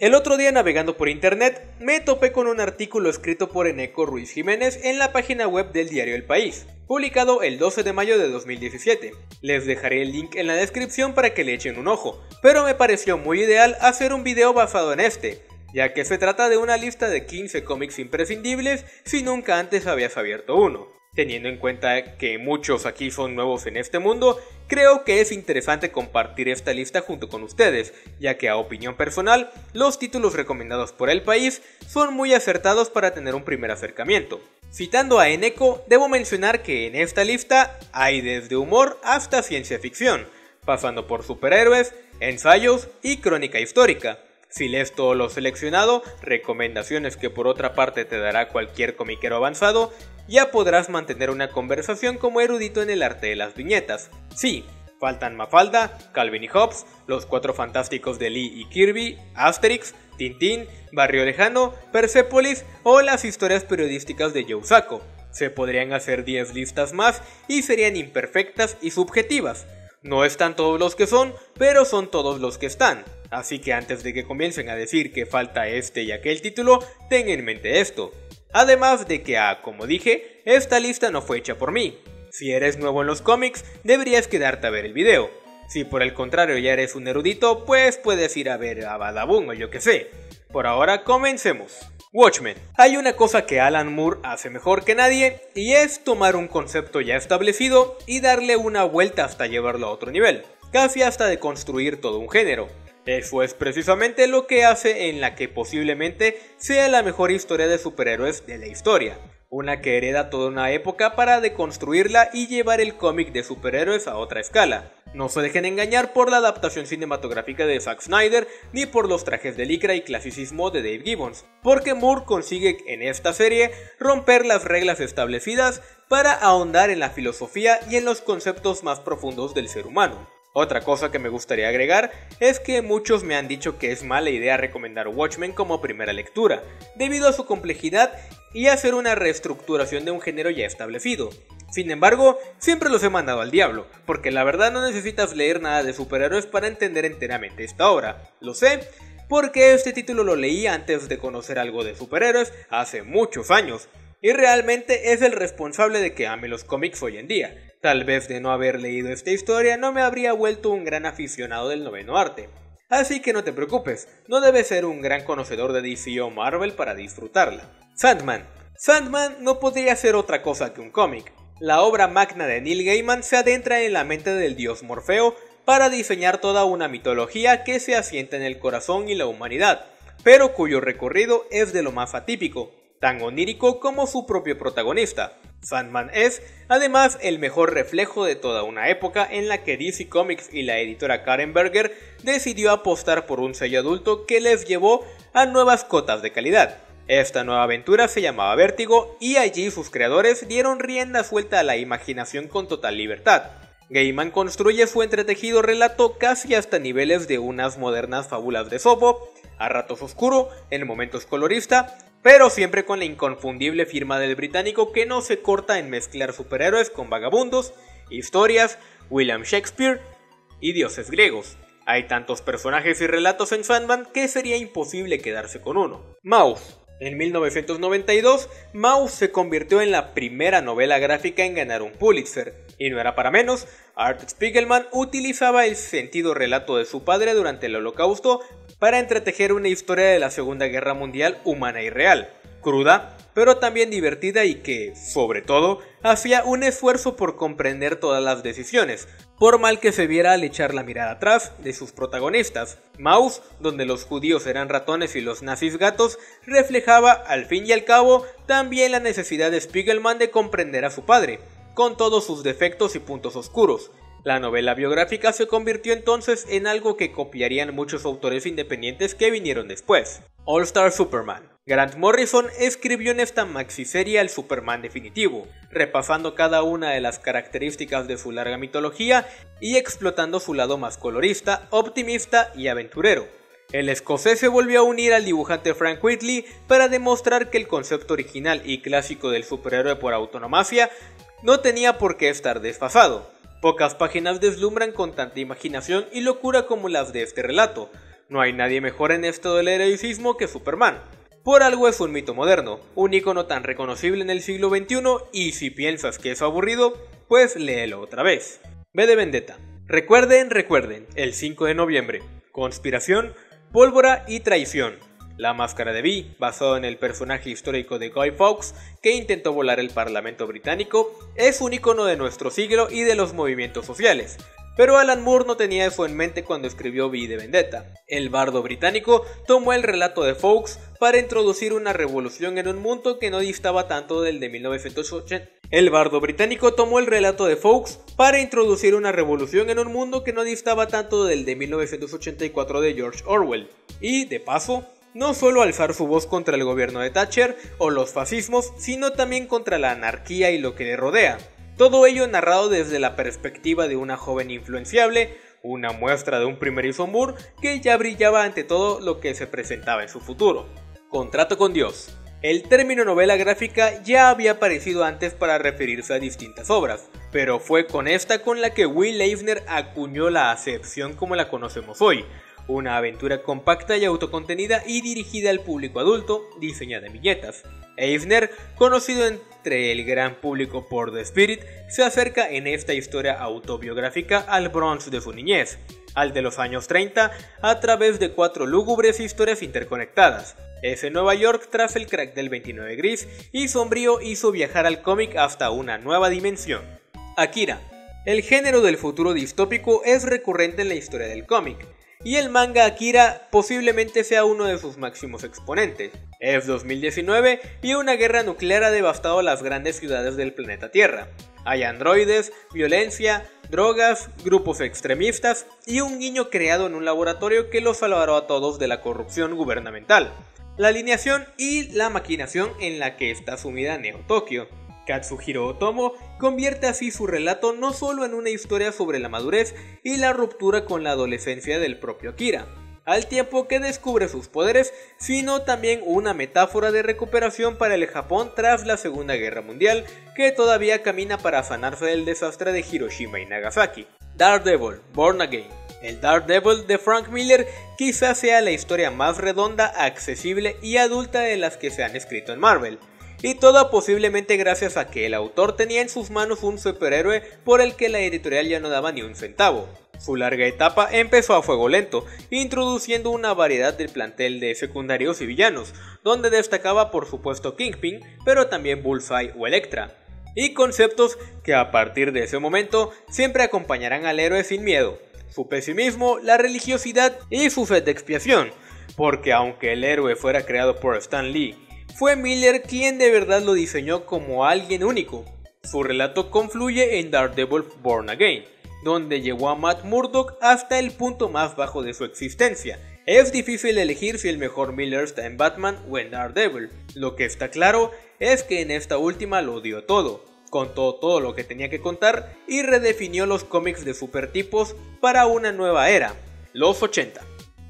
El otro día navegando por internet me topé con un artículo escrito por Eneco Ruiz Jiménez en la página web del diario El País, publicado el 12 de mayo de 2017. Les dejaré el link en la descripción para que le echen un ojo, pero me pareció muy ideal hacer un video basado en este, ya que se trata de una lista de 15 cómics imprescindibles si nunca antes habías abierto uno. Teniendo en cuenta que muchos aquí son nuevos en este mundo, creo que es interesante compartir esta lista junto con ustedes, ya que a opinión personal, los títulos recomendados por El País son muy acertados para tener un primer acercamiento. Citando a Eneco, debo mencionar que en esta lista hay desde humor hasta ciencia ficción, pasando por superhéroes, ensayos y crónica histórica. Si lees todo lo seleccionado, recomendaciones que por otra parte te dará cualquier comiquero avanzado, ya podrás mantener una conversación como erudito en el arte de las viñetas. Sí, faltan Mafalda, Calvin y Hobbes, Los Cuatro Fantásticos de Lee y Kirby, Asterix, Tintín, Barrio Lejano, Persepolis o las historias periodísticas de Joe Sacco. Se podrían hacer 10 listas más y serían imperfectas y subjetivas. No están todos los que son, pero son todos los que están. Así que antes de que comiencen a decir que falta este y aquel título, ten en mente esto. Además de que, como dije, esta lista no fue hecha por mí. Si eres nuevo en los cómics, deberías quedarte a ver el video. Si por el contrario ya eres un erudito, pues puedes ir a ver a Badaboom o yo que sé. Por ahora, comencemos. Watchmen. Hay una cosa que Alan Moore hace mejor que nadie, y es tomar un concepto ya establecido y darle una vuelta hasta llevarlo a otro nivel, casi hasta deconstruir todo un género. Eso es precisamente lo que hace en la que posiblemente sea la mejor historia de superhéroes de la historia. Una que hereda toda una época para deconstruirla y llevar el cómic de superhéroes a otra escala. No se dejen engañar por la adaptación cinematográfica de Zack Snyder ni por los trajes de licra y clasicismo de Dave Gibbons, porque Moore consigue en esta serie romper las reglas establecidas para ahondar en la filosofía y en los conceptos más profundos del ser humano. Otra cosa que me gustaría agregar es que muchos me han dicho que es mala idea recomendar Watchmen como primera lectura, debido a su complejidad y hacer una reestructuración de un género ya establecido. Sin embargo, siempre los he mandado al diablo, porque la verdad no necesitas leer nada de superhéroes para entender enteramente esta obra. Lo sé, porque este título lo leí antes de conocer algo de superhéroes hace muchos años, y realmente es el responsable de que ame los cómics hoy en día. Tal vez de no haber leído esta historia no me habría vuelto un gran aficionado del noveno arte. Así que no te preocupes, no debes ser un gran conocedor de DC o Marvel para disfrutarla. Sandman. Sandman no podría ser otra cosa que un cómic. La obra magna de Neil Gaiman se adentra en la mente del dios Morfeo para diseñar toda una mitología que se asienta en el corazón y la humanidad, pero cuyo recorrido es de lo más atípico, tan onírico como su propio protagonista. Sandman es, además, el mejor reflejo de toda una época en la que DC Comics y la editora Karen Berger decidió apostar por un sello adulto que les llevó a nuevas cotas de calidad. Esta nueva aventura se llamaba Vértigo y allí sus creadores dieron rienda suelta a la imaginación con total libertad. Gaiman construye su entretejido relato casi hasta niveles de unas modernas fábulas de Esopo, a ratos oscuro, en momentos colorista, pero siempre con la inconfundible firma del británico que no se corta en mezclar superhéroes con vagabundos, historias, William Shakespeare y dioses griegos. Hay tantos personajes y relatos en Sandman que sería imposible quedarse con uno. Maus. En 1992, Maus se convirtió en la primera novela gráfica en ganar un Pulitzer, y no era para menos. Art Spiegelman utilizaba el sentido relato de su padre durante el Holocausto para entretejer una historia de la Segunda Guerra Mundial humana y real, cruda, pero también divertida y que, sobre todo, hacía un esfuerzo por comprender todas las decisiones, por mal que se viera al echar la mirada atrás de sus protagonistas. Maus, donde los judíos eran ratones y los nazis gatos, reflejaba, al fin y al cabo, también la necesidad de Spiegelman de comprender a su padre, con todos sus defectos y puntos oscuros. La novela biográfica se convirtió entonces en algo que copiarían muchos autores independientes que vinieron después. All Star Superman. Grant Morrison escribió en esta maxiserie al Superman definitivo, repasando cada una de las características de su larga mitología y explotando su lado más colorista, optimista y aventurero. El escocés se volvió a unir al dibujante Frank Whiteley para demostrar que el concepto original y clásico del superhéroe por autonomacia no tenía por qué estar desfasado. Pocas páginas deslumbran con tanta imaginación y locura como las de este relato. No hay nadie mejor en esto del heroicismo que Superman. Por algo es un mito moderno, un icono tan reconocible en el siglo XXI, y si piensas que es aburrido, pues léelo otra vez. V de Vendetta. Recuerden, el 5 de noviembre. Conspiración, pólvora y traición. La Máscara de V, basado en el personaje histórico de Guy Fawkes, que intentó volar el Parlamento británico, es un icono de nuestro siglo y de los movimientos sociales. Pero Alan Moore no tenía eso en mente cuando escribió V de Vendetta. El bardo británico tomó el relato de Fawkes para introducir una revolución en un mundo que no distaba tanto del de 1980. El bardo británico tomó el relato de Fawkes para introducir una revolución en un mundo que no distaba tanto del de 1984 de George Orwell. Y, de paso, no solo alzar su voz contra el gobierno de Thatcher o los fascismos, sino también contra la anarquía y lo que le rodea. Todo ello narrado desde la perspectiva de una joven influenciable, una muestra de un primerizo Moore que ya brillaba ante todo lo que se presentaba en su futuro. Contrato con Dios. El término novela gráfica ya había aparecido antes para referirse a distintas obras, pero fue con esta con la que Will Eisner acuñó la acepción como la conocemos hoy. Una aventura compacta y autocontenida y dirigida al público adulto, diseñada en viñetas. Eisner, conocido entre el gran público por The Spirit, se acerca en esta historia autobiográfica al Bronx de su niñez, al de los años 30, a través de 4 lúgubres historias interconectadas. Ese Nueva York tras el crack del 29 gris y sombrío hizo viajar al cómic hasta una nueva dimensión. Akira. El género del futuro distópico es recurrente en la historia del cómic, y el manga Akira posiblemente sea uno de sus máximos exponentes. Es 2019 y una guerra nuclear ha devastado las grandes ciudades del planeta Tierra. Hay androides, violencia, drogas, grupos extremistas y un guiño creado en un laboratorio que los salvará a todos de la corrupción gubernamental, la alineación y la maquinación en la que está sumida Neo Tokio. Katsuhiro Otomo convierte así su relato no solo en una historia sobre la madurez y la ruptura con la adolescencia del propio Akira, al tiempo que descubre sus poderes, sino también una metáfora de recuperación para el Japón tras la Segunda Guerra Mundial, que todavía camina para sanarse del desastre de Hiroshima y Nagasaki. Daredevil, Born Again. El Daredevil de Frank Miller quizás sea la historia más redonda, accesible y adulta de las que se han escrito en Marvel. Y todo posiblemente gracias a que el autor tenía en sus manos un superhéroe por el que la editorial ya no daba ni un centavo. Su larga etapa empezó a fuego lento, introduciendo una variedad del plantel de secundarios y villanos, donde destacaba por supuesto Kingpin, pero también Bullseye o Elektra, y conceptos que a partir de ese momento siempre acompañarán al héroe sin miedo: su pesimismo, la religiosidad y su sed de expiación, porque aunque el héroe fuera creado por Stan Lee, fue Miller quien de verdad lo diseñó como alguien único. Su relato confluye en Daredevil Born Again, donde llevó a Matt Murdock hasta el punto más bajo de su existencia. Es difícil elegir si el mejor Miller está en Batman o en Daredevil. Lo que está claro es que en esta última lo dio todo, contó todo lo que tenía que contar y redefinió los cómics de supertipos para una nueva era, los 80.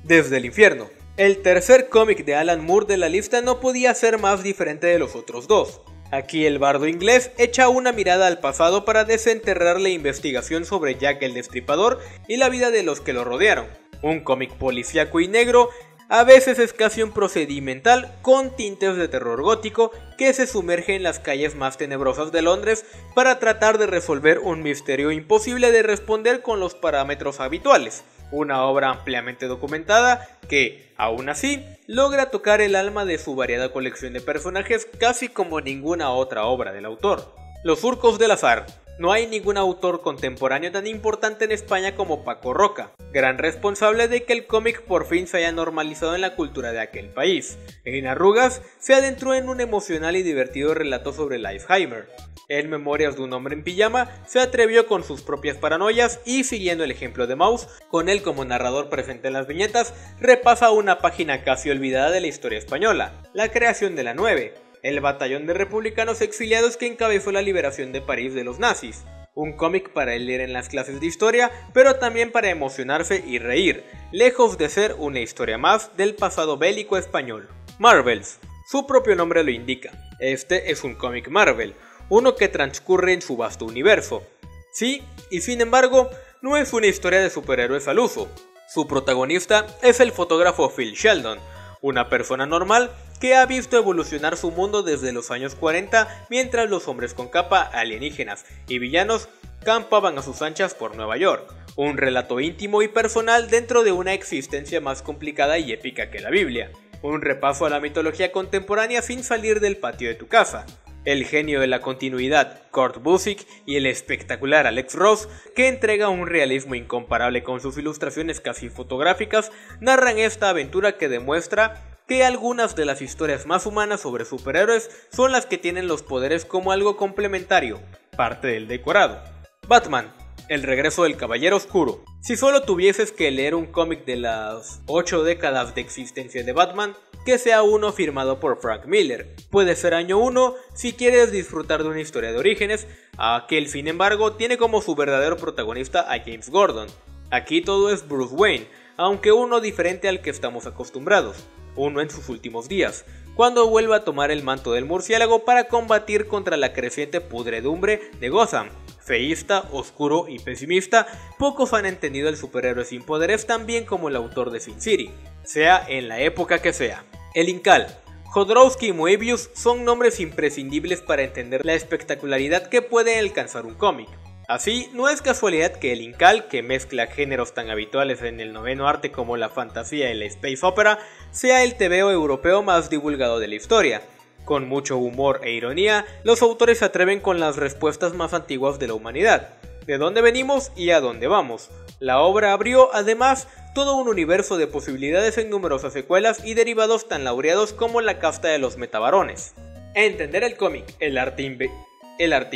Desde el infierno. El tercer cómic de Alan Moore de la lista no podía ser más diferente de los otros dos. Aquí el bardo inglés echa una mirada al pasado para desenterrar la investigación sobre Jack el Destripador y la vida de los que lo rodearon. Un cómic policíaco y negro, a veces es casi un procedimental con tintes de terror gótico que se sumerge en las calles más tenebrosas de Londres para tratar de resolver un misterio imposible de responder con los parámetros habituales. Una obra ampliamente documentada que, aún así, logra tocar el alma de su variada colección de personajes casi como ninguna otra obra del autor. Los surcos del azar. No hay ningún autor contemporáneo tan importante en España como Paco Roca, gran responsable de que el cómic por fin se haya normalizado en la cultura de aquel país. En Arrugas se adentró en un emocional y divertido relato sobre el Alzheimer. En Memorias de un hombre en pijama se atrevió con sus propias paranoias y, siguiendo el ejemplo de Maus, con él como narrador presente en las viñetas, repasa una página casi olvidada de la historia española, la creación de la 9, el batallón de republicanos exiliados que encabezó la liberación de París de los nazis. Un cómic para leer en las clases de historia, pero también para emocionarse y reír, lejos de ser una historia más del pasado bélico español. Marvels. Su propio nombre lo indica. Este es un cómic Marvel, uno que transcurre en su vasto universo. Sí, y sin embargo, no es una historia de superhéroes al uso. Su protagonista es el fotógrafo Phil Sheldon, una persona normal que ha visto evolucionar su mundo desde los años 40 mientras los hombres con capa, alienígenas y villanos campaban a sus anchas por Nueva York. Un relato íntimo y personal dentro de una existencia más complicada y épica que la Biblia. Un repaso a la mitología contemporánea sin salir del patio de tu casa. El genio de la continuidad, Kurt Busiek, y el espectacular Alex Ross, que entrega un realismo incomparable con sus ilustraciones casi fotográficas, narran esta aventura que demuestra que algunas de las historias más humanas sobre superhéroes son las que tienen los poderes como algo complementario, parte del decorado. Batman, el regreso del Caballero Oscuro. Si solo tuvieses que leer un cómic de las 8 décadas de existencia de Batman, que sea uno firmado por Frank Miller. Puede ser año 1 si quieres disfrutar de una historia de orígenes, aquel sin embargo tiene como su verdadero protagonista a James Gordon. Aquí todo es Bruce Wayne, aunque uno diferente al que estamos acostumbrados, uno en sus últimos días, cuando vuelve a tomar el manto del murciélago para combatir contra la creciente pudredumbre de Gotham. Feísta, oscuro y pesimista, pocos han entendido el superhéroe sin poderes tan bien como el autor de Sin City, sea en la época que sea. El Incal, Jodorowsky y Moebius son nombres imprescindibles para entender la espectacularidad que puede alcanzar un cómic. Así, no es casualidad que el Incal, que mezcla géneros tan habituales en el noveno arte como la fantasía y la space opera, sea el tebeo europeo más divulgado de la historia. Con mucho humor e ironía, los autores se atreven con las respuestas más antiguas de la humanidad. ¿De dónde venimos y a dónde vamos? La obra abrió, además, todo un universo de posibilidades en numerosas secuelas y derivados tan laureados como la casta de los metabarones. Entender el cómic, el arte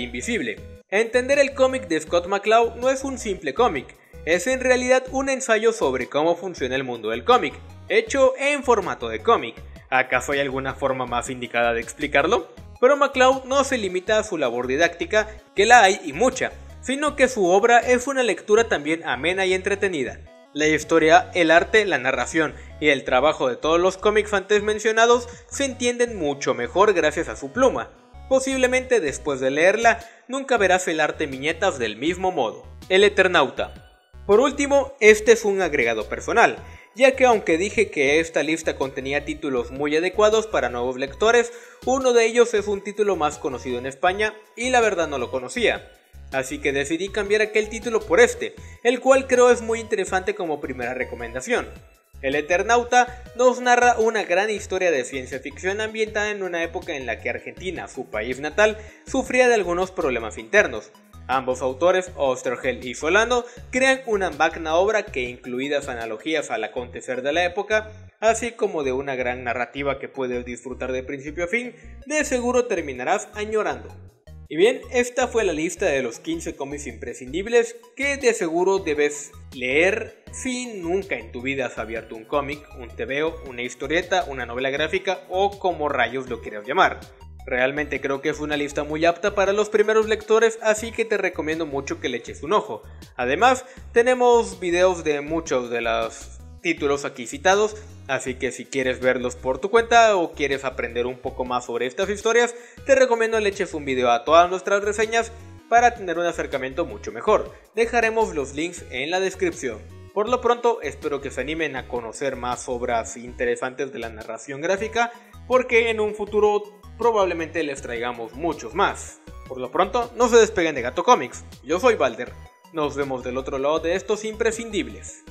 invisible. Entender el cómic de Scott McCloud no es un simple cómic, es en realidad un ensayo sobre cómo funciona el mundo del cómic, hecho en formato de cómic. ¿Acaso hay alguna forma más indicada de explicarlo? Pero McCloud no se limita a su labor didáctica, que la hay y mucha, sino que su obra es una lectura también amena y entretenida. La historia, el arte, la narración y el trabajo de todos los cómics antes mencionados se entienden mucho mejor gracias a su pluma. Posiblemente después de leerla, nunca verás el arte en viñetas del mismo modo. El Eternauta. Por último, este es un agregado personal, ya que aunque dije que esta lista contenía títulos muy adecuados para nuevos lectores, uno de ellos es un título más conocido en España y la verdad no lo conocía. Así que decidí cambiar aquel título por este, el cual creo es muy interesante como primera recomendación. El Eternauta nos narra una gran historia de ciencia ficción ambientada en una época en la que Argentina, su país natal, sufría de algunos problemas internos. Ambos autores, Oesterheld y Solano, crean una magna obra que, incluidas analogías al acontecer de la época, así como de una gran narrativa que puedes disfrutar de principio a fin, de seguro terminarás añorando. Y bien, esta fue la lista de los 15 cómics imprescindibles que de seguro debes leer si nunca en tu vida has abierto un cómic, un tebeo, una historieta, una novela gráfica o como rayos lo quieras llamar. Realmente creo que es una lista muy apta para los primeros lectores, así que te recomiendo mucho que le eches un ojo. Además, tenemos videos de muchos de los títulos aquí citados, así que si quieres verlos por tu cuenta o quieres aprender un poco más sobre estas historias, te recomiendo le eches un video a todas nuestras reseñas para tener un acercamiento mucho mejor. Dejaremos los links en la descripción. Por lo pronto, espero que se animen a conocer más obras interesantes de la narración gráfica, porque en un futuro probablemente les traigamos muchos más. Por lo pronto, no se despeguen de Gato Comics. Yo soy Balder. Nos vemos del otro lado de estos imprescindibles.